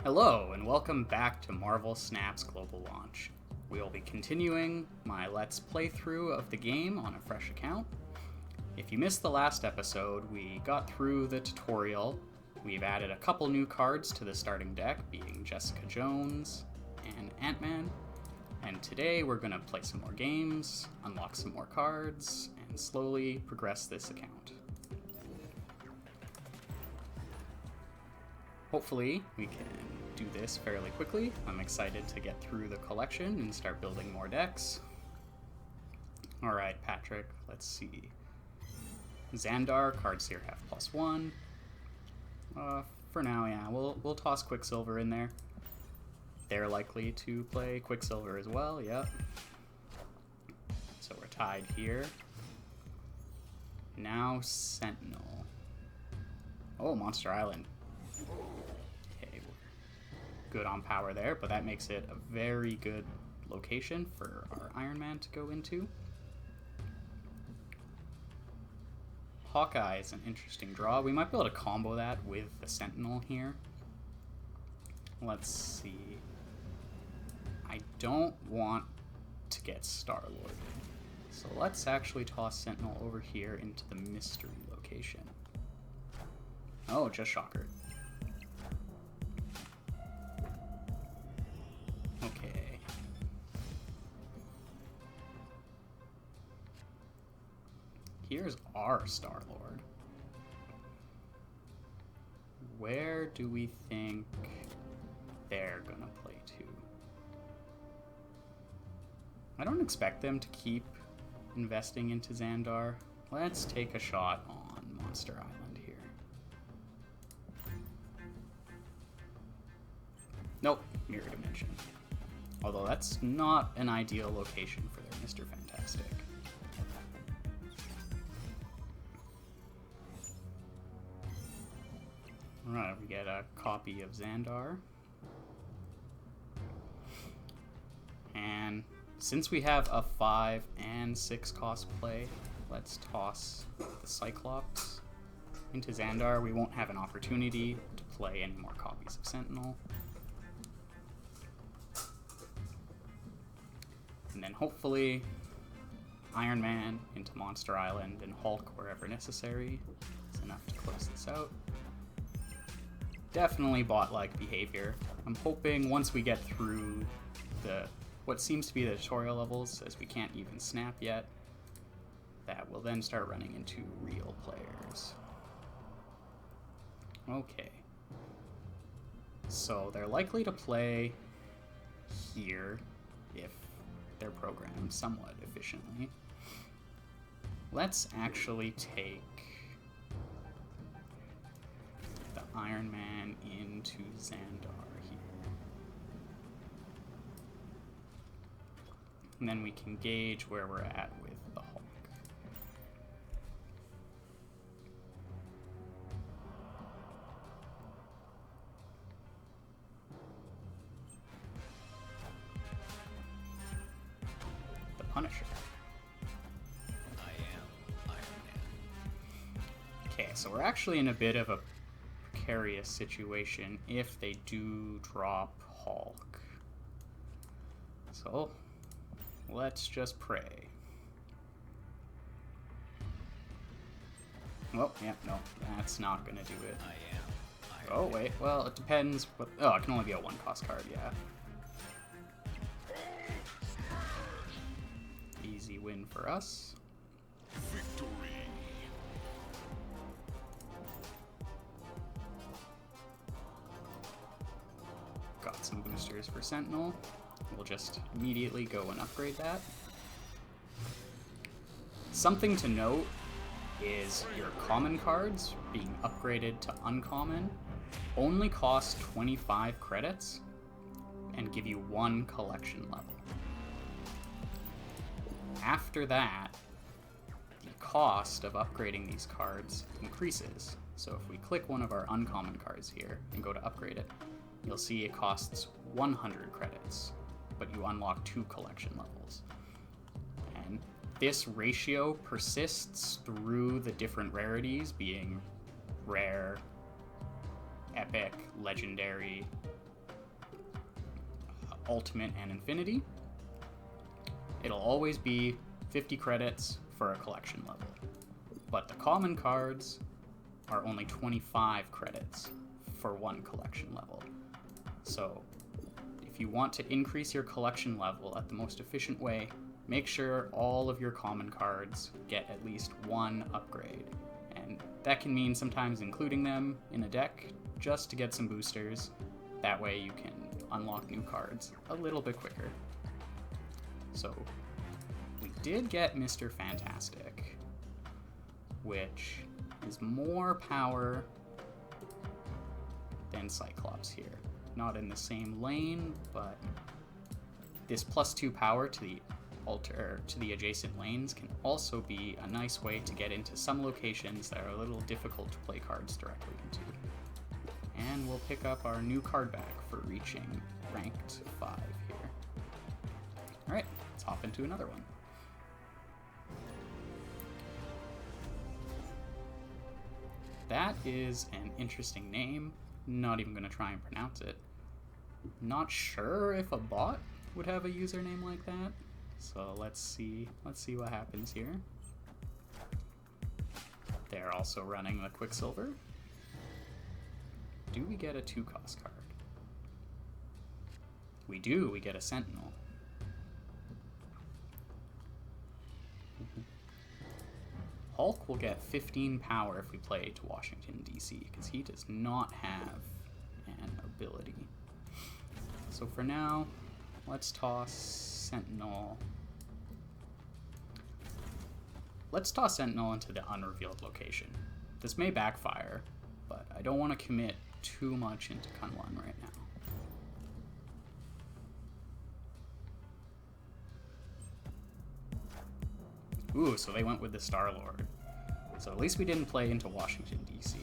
Hello, and welcome back to Marvel Snap's global launch. We will be continuing my Let's Playthrough of the game on a fresh account. If you missed the last episode, we got through the tutorial. We've added a couple new cards to the starting deck, being Jessica Jones and Ant-Man. And today we're going to play some more games, unlock some more cards, and slowly progress this account. Hopefully, we can do this fairly quickly. I'm excited to get through the collection and start building more decks. Alright, Patrick, let's see. Xandar, cards here have +1. For now, yeah, we'll toss Quicksilver in there. They're likely to play Quicksilver as well, yep. So we're tied here. Now Sentinel. Oh, Monster Island. Okay, we're good on power there, but that makes it a very good location for our Iron Man to go into. Hawkeye is an interesting draw. We might be able to combo that with the Sentinel here. Let's see. I don't want to get Star-Lord, so let's actually toss Sentinel over here into the mystery location. Oh, just Shocker. Okay. Here's our Star-Lord. Where do we think they're gonna play to? I don't expect them to keep investing into Xandar. Let's take a shot on Monster Island here. Nope, Mirror Dimension. Although that's not an ideal location for their Mr. Fantastic. Alright, we get a copy of Xandar. And since we have a 5 and 6 cost play, let's toss the Cyclops into Xandar. We won't have an opportunity to play any more copies of Sentinel. And then hopefully Iron Man into Monster Island and Hulk wherever necessary is enough to close this out. Definitely bot-like behavior. I'm hoping once we get through what seems to be the tutorial levels, as we can't even snap yet, that we'll then start running into real players. Okay. So they're likely to play here if they're programmed somewhat efficiently. Let's actually take the Iron Man into Xandar here. And then we can gauge where we're at with the Hulk. The Punisher. I am Iron Man. Okay, so we're actually in a bit of a precarious situation if they do drop Hulk. So let's just pray. Oh, yeah, no, that's not gonna do it. I am Iron Oh, wait, well, it depends. Oh, it can only be a 1-cost card, yeah. Easy win for us. Victory. Got some boosters for Sentinel. We'll just immediately go and upgrade that. Something to note is your common cards being upgraded to uncommon only cost 25 credits and give you 1 collection level. After that, the cost of upgrading these cards increases. So if we click one of our uncommon cards here and go to upgrade it, you'll see it costs 100 credits, but you unlock 2 collection levels. And this ratio persists through the different rarities, being rare, epic, legendary, Ultimate and Infinity, it'll always be 50 credits for a collection level. But the common cards are only 25 credits for one collection level. So if you want to increase your collection level at the most efficient way, make sure all of your common cards get at least one upgrade. And that can mean sometimes including them in a deck just to get some boosters. That way you can unlock new cards a little bit quicker. So we did get Mr. Fantastic, which is more power than Cyclops here. Not in the same lane, but this +2 power to the adjacent lanes can also be a nice way to get into some locations that are a little difficult to play cards directly into. And we'll pick up our new card back for reaching ranked 5 here. Alright, let's hop into another one. That is an interesting name. Not even going to try and pronounce it. Not sure if a bot would have a username like that. So let's see what happens here. They're also running the Quicksilver. Do we get a 2-cost card? We do, we get a Sentinel. Hulk will get 15 power if we play to Washington, D.C., because he does not have an ability. So for now, let's toss Sentinel. Let's toss Sentinel into the unrevealed location. This may backfire, but I don't want to commit too much into Kunlun right now. Ooh, so they went with the Star-Lord. So at least we didn't play into Washington, D.C.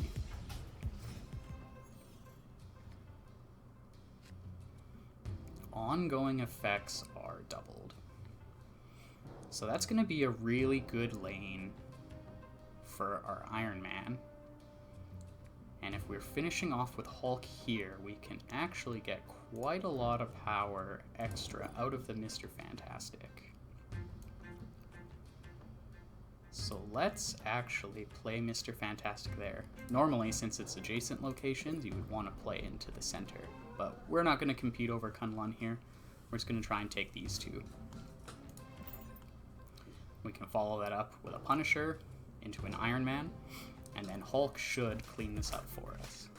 Ongoing effects are doubled. So that's going to be a really good lane for our Iron Man. And if we're finishing off with Hulk here, we can actually get quite a lot of power extra out of the Mr. Fantastic. So let's actually play Mr. Fantastic there. Normally, since it's adjacent locations, you would want to play into the center. But we're not going to compete over Kunlun here. We're just going to try and take these two. We can follow that up with a Punisher into an Iron Man, and then Hulk should clean this up for us.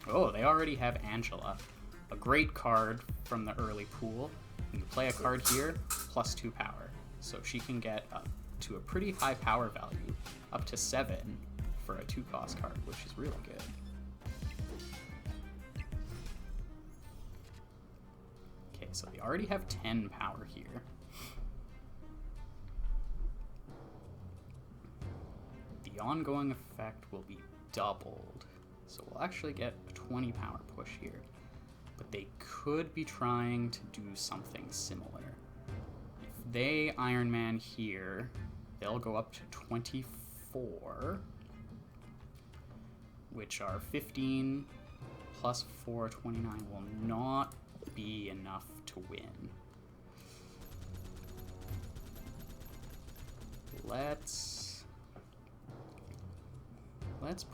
Oh, they already have Angela, a great card from the early pool. You can play a card here, +2 power. So she can get up to a pretty high power value, up to 7 for a 2-cost card, which is really good. Okay, so they already have 10 power here. The ongoing effect will be doubled. So we'll actually get a 20 power push here. But they could be trying to do something similar. If they Iron Man here, they'll go up to 24, which are 15 plus 4, 29 will not be enough to win. Let's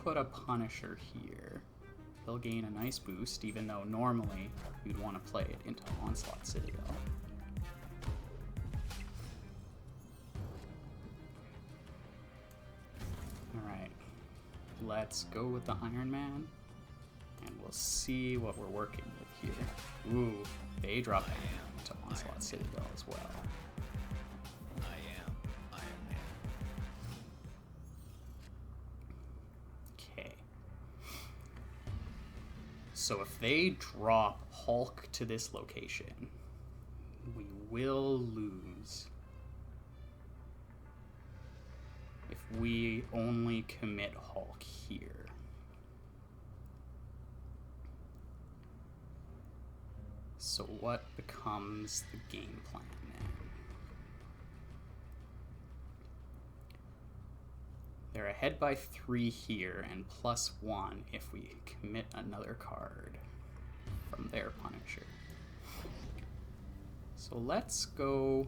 put a Punisher here. He'll gain a nice boost, even though normally you'd want to play it into Onslaught Citadel. Alright, let's go with the Iron Man, and we'll see what we're working with here. Ooh, they drop into Onslaught Citadel as well. I am Iron Man. Okay. So if they drop Hulk to this location, we will lose. If we only commit Hulk here. So what becomes the game plan then? They're ahead by 3 here and +1 if we commit another card. from their Punisher. So let's go...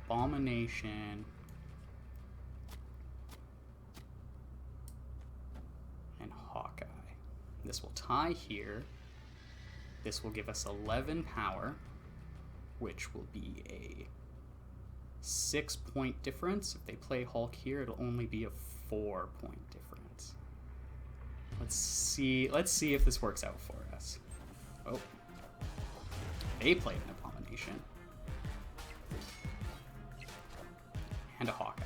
Abomination. And Hawkeye. This will tie here. This will give us 11 power, which will be a 6-point difference. If they play Hulk here, it'll only be a 4-point difference. Let's see if this works out for us. Oh. They played an Abomination. And a Hawkeye.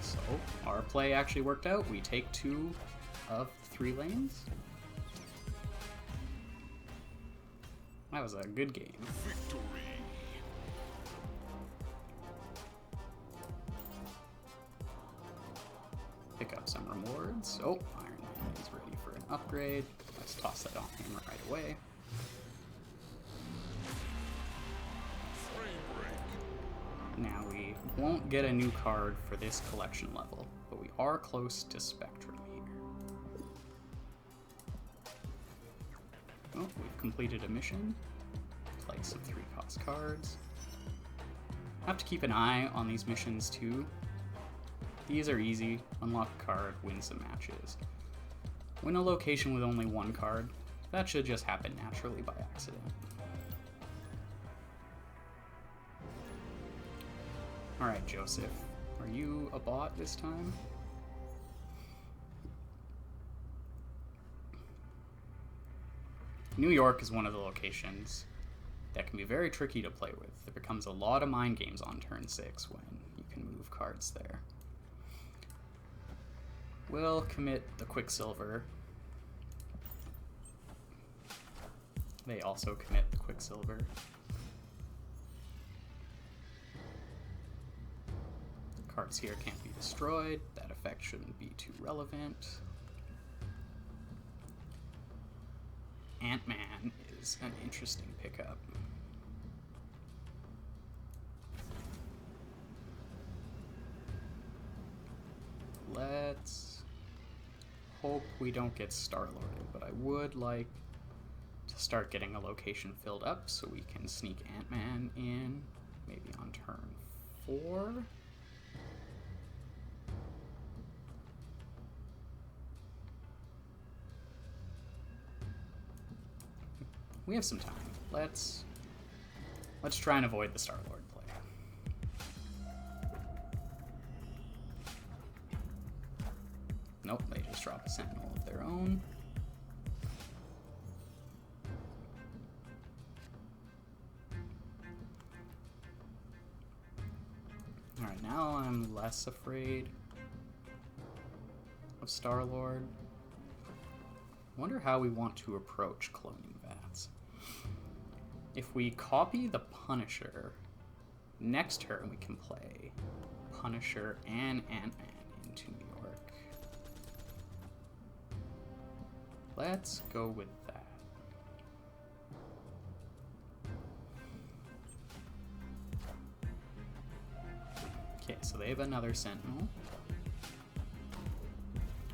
So, our play actually worked out. We take 2 of 3 lanes. That was a good game. Victory. Pick up some rewards. Oh, Iron Man is ready for an upgrade. Let's toss that on him right away. Now we won't get a new card for this collection level, but we are close to Spectrum here. Oh, we've completed a mission. Play some 3-cost cards. Have to keep an eye on these missions too. These are easy. Unlock a card, win some matches. Win a location with only 1 card. That should just happen naturally by accident. Alright, Joseph. Are you a bot this time? New York is one of the locations that can be very tricky to play with. There becomes a lot of mind games on turn 6 when you can move cards there. We'll commit the Quicksilver. They also commit the Quicksilver. Cards here can't be destroyed. That effect shouldn't be too relevant. Ant-Man is an interesting pickup. Let's hope we don't get Star-Lorded, but I would like to start getting a location filled up so we can sneak Ant-Man in, maybe on turn 4. We have some time. Let's try and avoid the Star-Lord play. Nope, they just drop a Sentinel of their own. Alright, now I'm less afraid of Star-Lord. Wonder how we want to approach cloning Vats. If we copy the Punisher, next turn we can play Punisher and Ant-Man into New York. Let's go with that. Okay, so they have another Sentinel,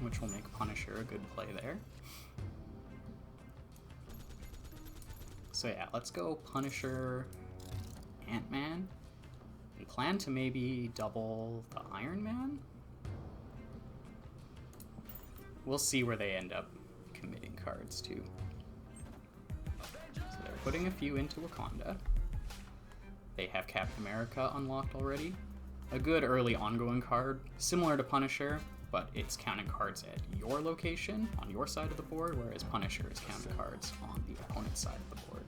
which will make Punisher a good play there. So yeah, let's go Punisher, Ant-Man. We plan to maybe double the Iron Man. We'll see where they end up committing cards to. So they're putting a few into Wakanda. They have Captain America unlocked already. A good early ongoing card, similar to Punisher, but it's counting cards at your location, on your side of the board, whereas Punisher is counting cards on the opponent's side of the board.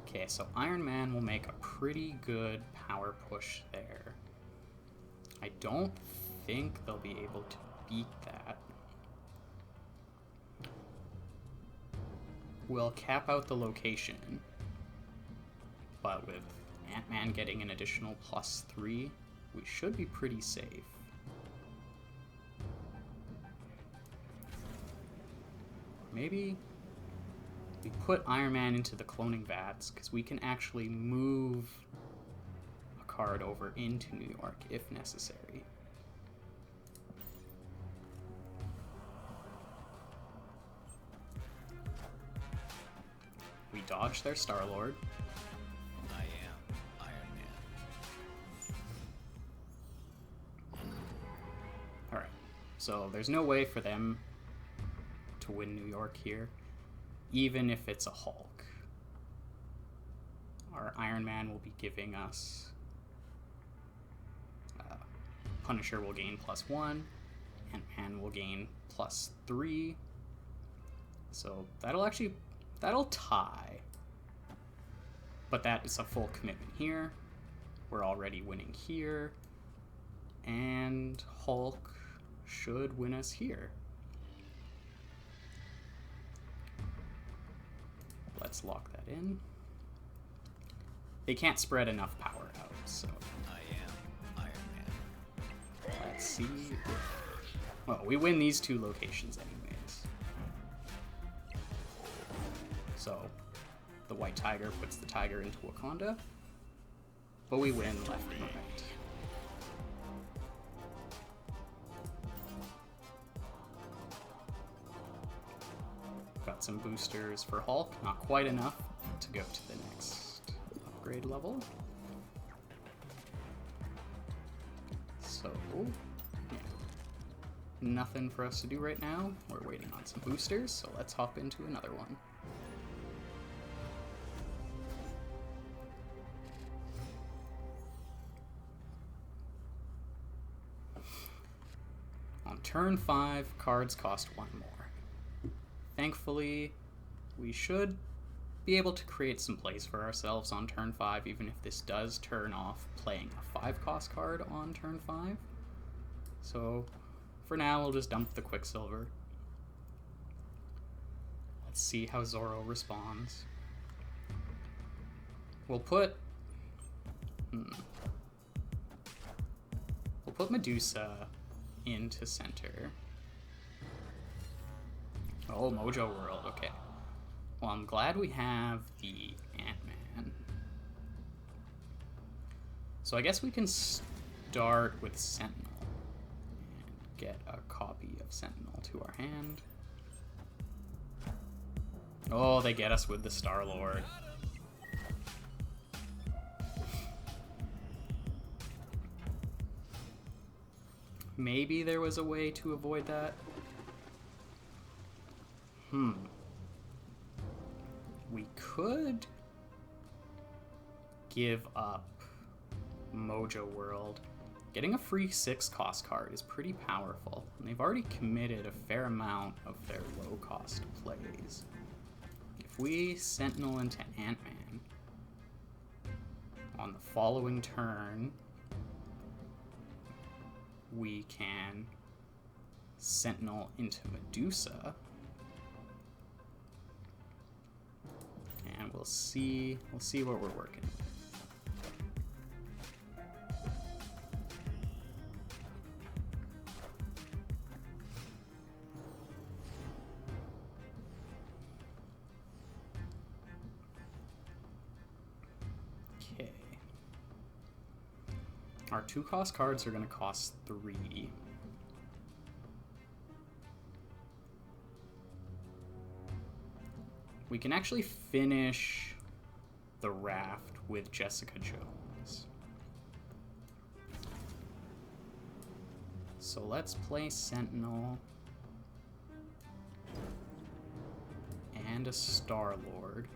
Okay, so Iron Man will make a pretty good power push there. I don't think they'll be able to beat that. We'll cap out the location, but with Ant-Man getting an additional +3, we should be pretty safe. Maybe We put Iron Man into the cloning vats because we can actually move a card over into New York if necessary. We dodge their Star-Lord. I am Iron Man. Alright, so there's no way for them to win New York here, even if it's a Hulk. Our Iron Man will be giving us... Punisher will gain +1, Ant-Man will gain +3. So that'll tie. But that is a full commitment here. We're already winning here. And Hulk should win us here. Let's lock that in. They can't spread enough power out, so... I am Iron Man. Let's see. Well, we win these two locations anyways. So, the White Tiger puts the tiger into Wakanda, but we win left and right. Got some boosters for Hulk, not quite enough to go to the next upgrade level. So, yeah. Nothing for us to do right now. We're waiting on some boosters, so let's hop into another one. On turn 5, cards cost 1 more. Thankfully, we should be able to create some plays for ourselves on turn 5, even if this does turn off playing a 5-cost card on turn 5. So, for now, we'll just dump the Quicksilver. Let's see how Zorro responds. We'll put... We'll put Medusa into center. Oh, Mojo World, okay. Well, I'm glad we have the Ant-Man. So I guess we can start with Sentinel and get a copy of Sentinel to our hand. Oh, they get us with the Star-Lord. Maybe there was a way to avoid that. We could give up Mojo World. Getting a free 6-cost card is pretty powerful, and they've already committed a fair amount of their low-cost plays. If we Sentinel into Ant-Man on the following turn, we can Sentinel into Medusa. And we'll see what we're working with. Okay. Our 2-cost cards are going to cost 3. We can actually finish the raft with Jessica Jones. So let's play Sentinel and a Star-Lord.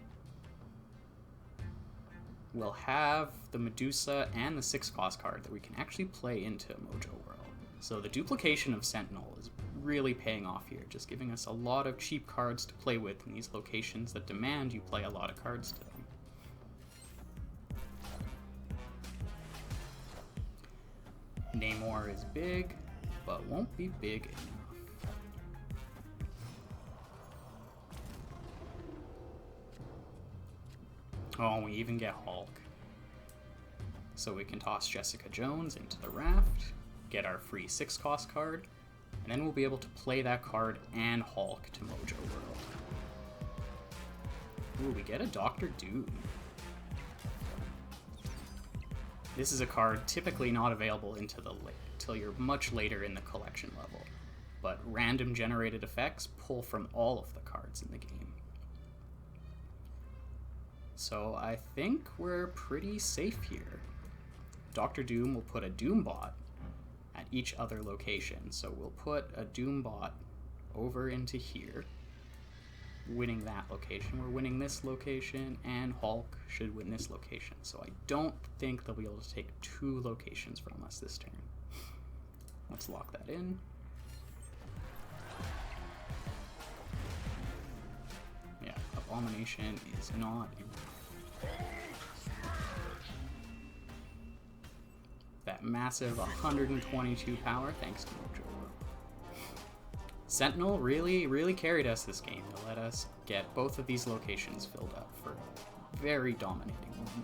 We'll have the Medusa and the 6-cost card that we can actually play into Mojo World. So the duplication of Sentinel is really paying off here, just giving us a lot of cheap cards to play with in these locations that demand you play a lot of cards to them. Namor is big, but won't be big enough. Oh, and we even get Hulk. So we can toss Jessica Jones into the raft, get our free 6-cost card, and then we'll be able to play that card and Hulk to Mojo World. Ooh, we get a Dr. Doom. This is a card typically not available till you're much later in the collection level, but random generated effects pull from all of the cards in the game. So I think we're pretty safe here. Dr. Doom will put a Doombot at each other location. So we'll put a Doombot over into here, winning that location. We're winning this location, and Hulk should win this location. So I don't think they'll be able to take 2 locations from us this turn. Let's lock that in. Yeah, Abomination is not in. That massive 122 power, thanks to Mojo. Sentinel really carried us this game to let us get both of these locations filled up for a very dominating win.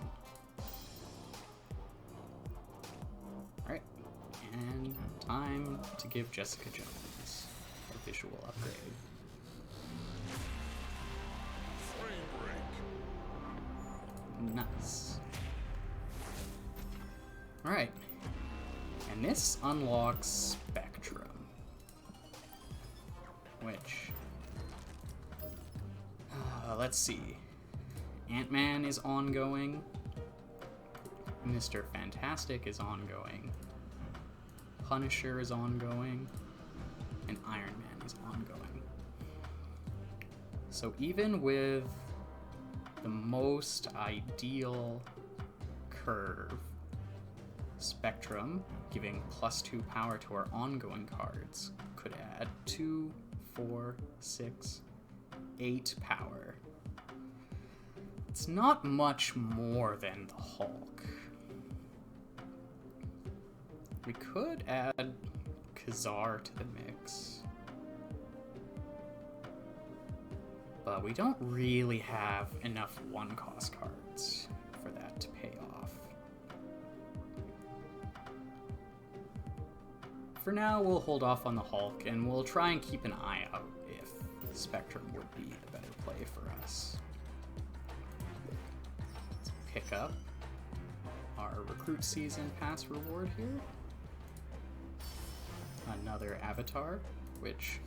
Alright, and time to give Jessica Jones a visual upgrade. Nice. Alright, and this unlocks Spectrum, which, let's see, Ant-Man is ongoing, Mr. Fantastic is ongoing, Punisher is ongoing, and Iron Man is ongoing. So even with the most ideal curve, Spectrum, giving +2 power to our ongoing cards, could add 2, 4, 6, 8 power. It's not much more than the Hulk. We could add Khazar to the mix, but we don't really have enough 1-cost cards for that to pay off. For now, we'll hold off on the Hulk, and we'll try and keep an eye out if Spectrum would be the better play for us. Let's pick up our Recruit Season Pass reward here. Another avatar, which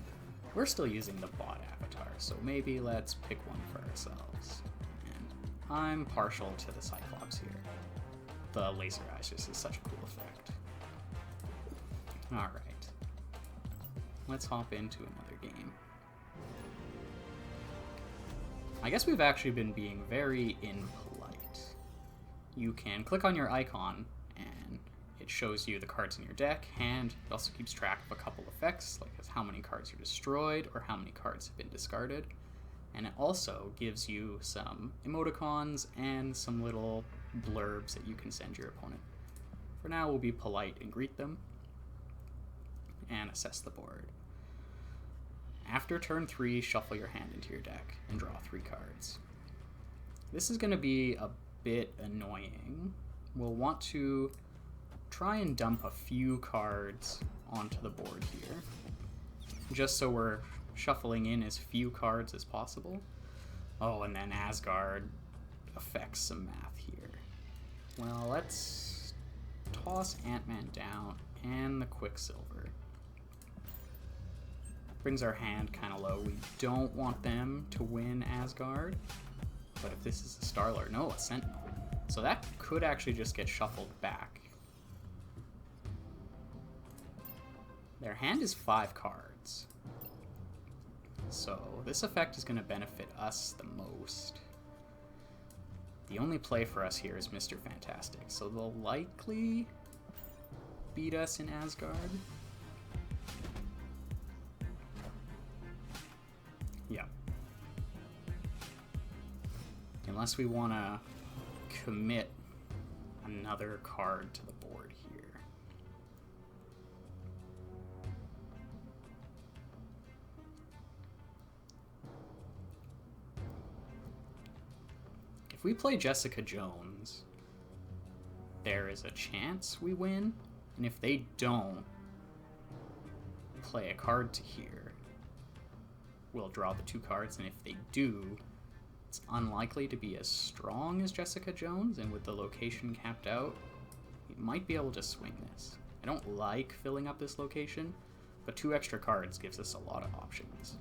we're still using the bot avatar, so maybe let's pick one for ourselves. And I'm partial to the Cyclops here. The laser eyes just is such a cool effect. Alright, let's hop into another game. I guess we've actually been being very impolite. You can click on your icon and it shows you the cards in your deck, and it also keeps track of a couple effects, like how many cards are destroyed or how many cards have been discarded. And it also gives you some emoticons and some little blurbs that you can send your opponent. For now, we'll be polite and greet them and assess the board. After turn 3, shuffle your hand into your deck and draw 3 cards. This is going to be a bit annoying. We'll want to try and dump a few cards onto the board here, just so we're shuffling in as few cards as possible. Oh, and then Asgard affects some math here. Well, let's toss Ant-Man down and the Quicksilver. Brings our hand kind of low. We don't want them to win Asgard, but if this is a Star-Lord, no, a Sentinel. So that could actually just get shuffled back. Their hand is 5 cards. So this effect is going to benefit us the most. The only play for us here is Mr. Fantastic, so they'll likely beat us in Asgard. Yeah. Unless we want to commit another card to the board here. If we play Jessica Jones, there is a chance we win, and if they don't play a card to here, we'll draw the 2 cards, and if they do, It's unlikely to be as strong as Jessica Jones, and with the location capped out, we might be able to swing this. I don't like filling up this location, but 2 extra cards gives us a lot of options.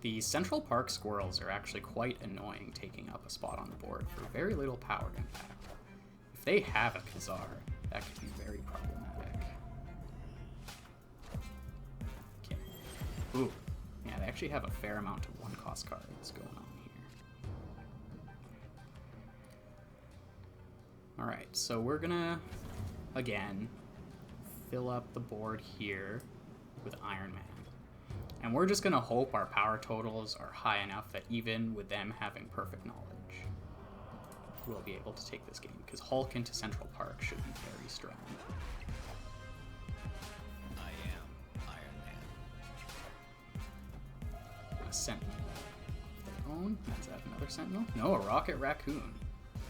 The Central Park squirrels are actually quite annoying, taking up a spot on the board for very little power impact. If they have a Khazar, that could be very problematic. Okay. Ooh. Yeah, they actually have a fair amount of 1-cost cards going on here. Alright, so we're gonna, again, fill up the board here with Iron Man. And we're just gonna hope our power totals are high enough that even with them having perfect knowledge, we'll be able to take this game, because Hulk into Central Park should be very strong. I am Iron Man. A Sentinel. Their own. Is that another Sentinel? No, a Rocket Raccoon.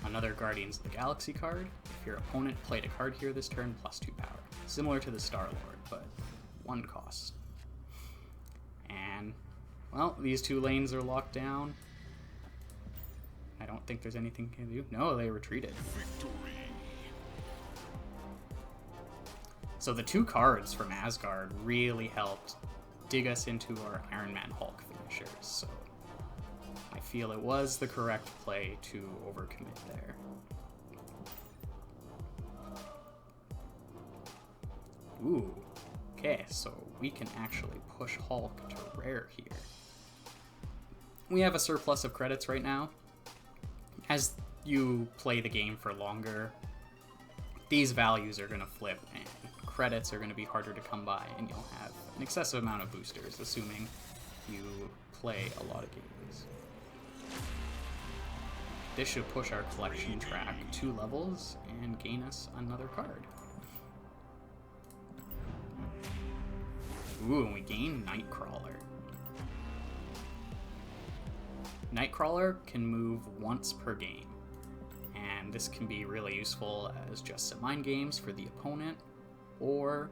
Another Guardians of the Galaxy card. If your opponent played a card here this turn, +2 power. Similar to the Star-Lord, but 1 cost. And, well, these 2 lanes are locked down. I don't think there's anything you can do. No, they retreated. Victory. So the 2 cards from Asgard really helped dig us into our Iron Man Hulk finishers, so I feel it was the correct play to overcommit there. Ooh. Okay, so we can actually push Hulk to rare here. We have a surplus of credits right now. As you play the game for longer, these values are going to flip and credits are going to be harder to come by, and you'll have an excessive amount of boosters, assuming you play a lot of games. This should push our collection track 2 levels and gain us another card. Ooh, and we gain Nightcrawler. Nightcrawler can move once per game, and this can be really useful as just some mind games for the opponent, or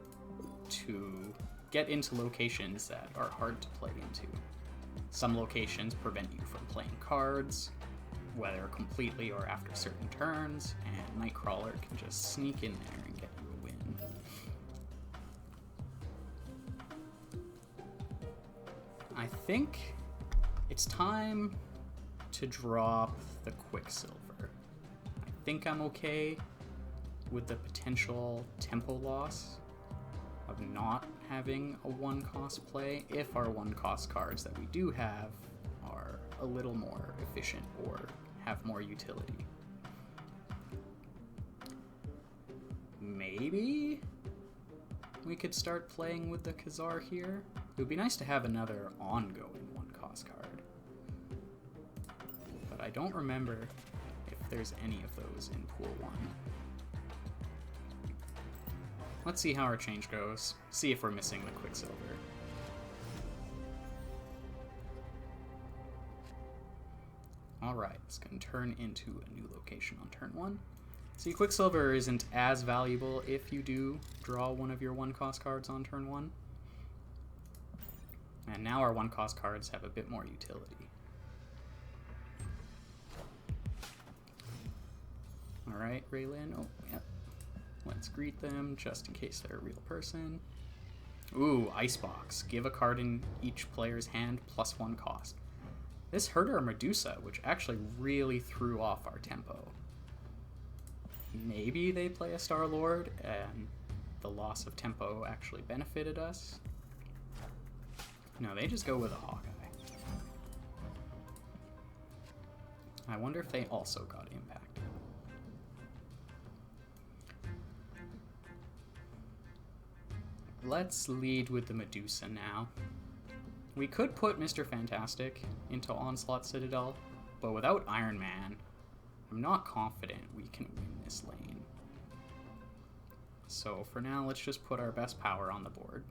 to get into locations that are hard to play into. Some locations prevent you from playing cards, whether completely or after certain turns, and Nightcrawler can just sneak in there and get you a win. I think it's time to drop the Quicksilver. I think I'm okay with the potential tempo loss of not having a 1-cost play if our 1-cost cards that we do have are a little more efficient or have more utility. Maybe we could start playing with the Khazar here. It would be nice to have another ongoing 1-cost card. But I don't remember if there's any of those in Pool 1. Let's see how our change goes. See if we're missing the Quicksilver. Alright, it's going to turn into a new location on turn 1. See, Quicksilver isn't as valuable if you do draw one of your 1-cost cards on turn 1. And now our 1-cost cards have a bit more utility. Alright, Raylin. Oh, yep. Let's greet them, just in case they're a real person. Ooh, Icebox. Give a card in each player's hand plus 1 cost. This hurt our Medusa, which actually really threw off our tempo. Maybe they play a Star-Lord, and the loss of tempo actually benefited us. No, they just go with a Hawkeye. I wonder if they also got impacted. Let's lead with the Medusa now. We could put Mr. Fantastic into Onslaught Citadel, but without Iron Man, I'm not confident we can win this lane. So for now, let's just put our best power on the board.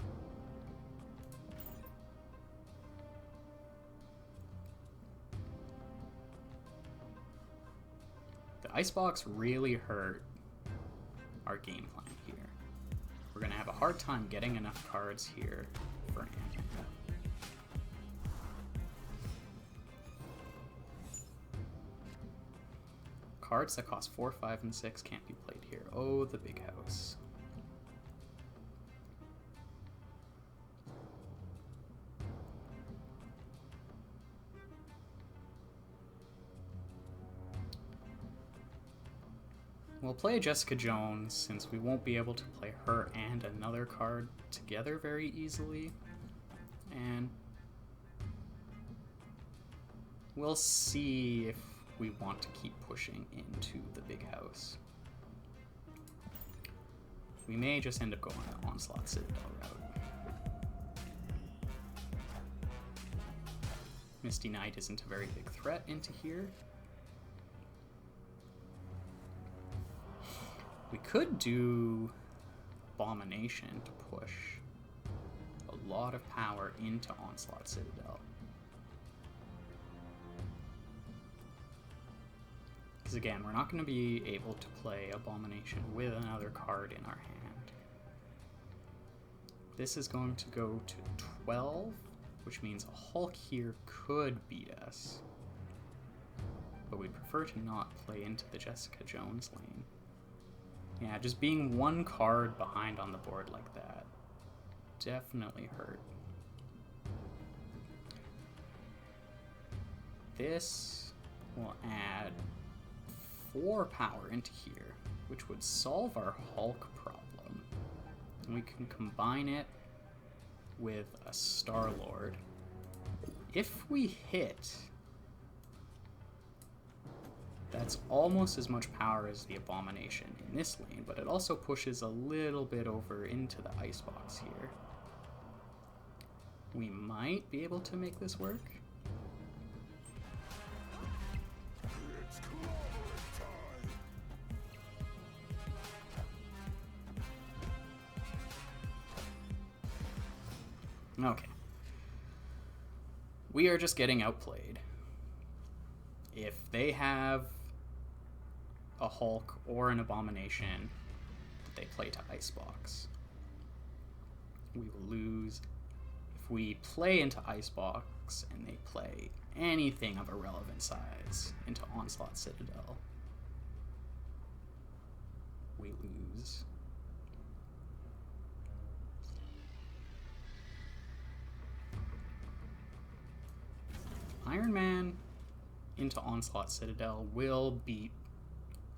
The Icebox really hurt our game plan here. We're going to have a hard time getting enough cards here for Ant-Man. Cards that cost 4, 5, and 6 can't be played here. Oh, the big house. We'll play Jessica Jones since we won't be able to play her and another card together very easily. And we'll see if we want to keep pushing into the big house. We may just end up going the Onslaught Citadel route. Misty Knight isn't a very big threat into here. We could do Abomination to push a lot of power into Onslaught Citadel. Because again, we're not going to be able to play Abomination with another card in our hand. This is going to go to 12, which means a Hulk here could beat us. But we'd prefer to not play into the Jessica Jones lane. Yeah, just being one card behind on the board like that definitely hurt. This will add 4 power into here, which would solve our Hulk problem. And we can combine it with a Star-Lord. If we hit, that's almost as much power as the Abomination in this lane, but it also pushes a little bit over into the icebox here. We might be able to make this work. Okay. We are just getting outplayed. If they have a Hulk or an Abomination that they play to Icebox, we will lose. If we play into Icebox and they play anything of a relevant size into Onslaught Citadel, we lose. Iron Man into Onslaught Citadel will beat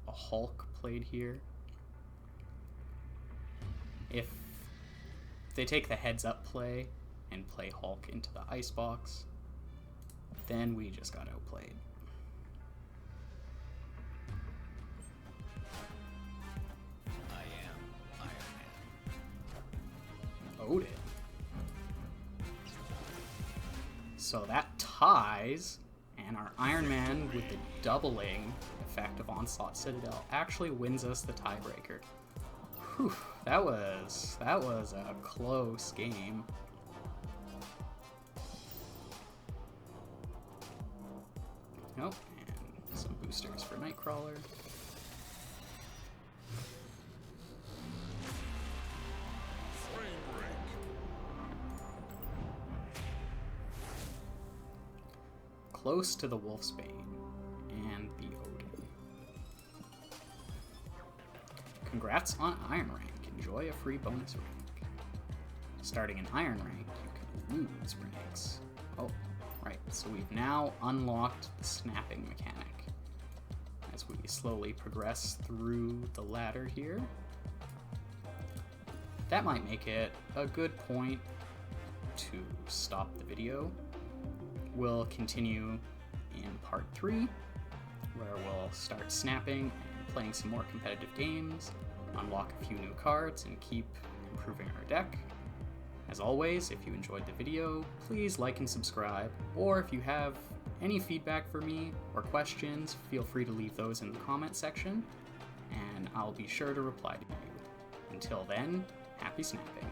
a Hulk played here. If they take the heads up play and play Hulk into the icebox, then we just got outplayed. I am Iron Man. Odin. So that ties, and our Iron Man with the doubling effect of Onslaught Citadel actually wins us the tiebreaker. Whew, that was a close game. Oh, and some boosters for Nightcrawler. Close to the Wolfsbane and the Odin. Congrats on Iron Rank. Enjoy a free bonus rank. Starting in Iron Rank, you can lose ranks. Oh, right. So we've now unlocked the snapping mechanic. As we slowly progress through the ladder here, that might make it a good point to stop the video. We'll continue in part 3, where we'll start snapping and playing some more competitive games, unlock a few new cards, and keep improving our deck. As always, if you enjoyed the video, please like and subscribe, or if you have any feedback for me or questions, feel free to leave those in the comment section, and I'll be sure to reply to you. Until then, happy snapping.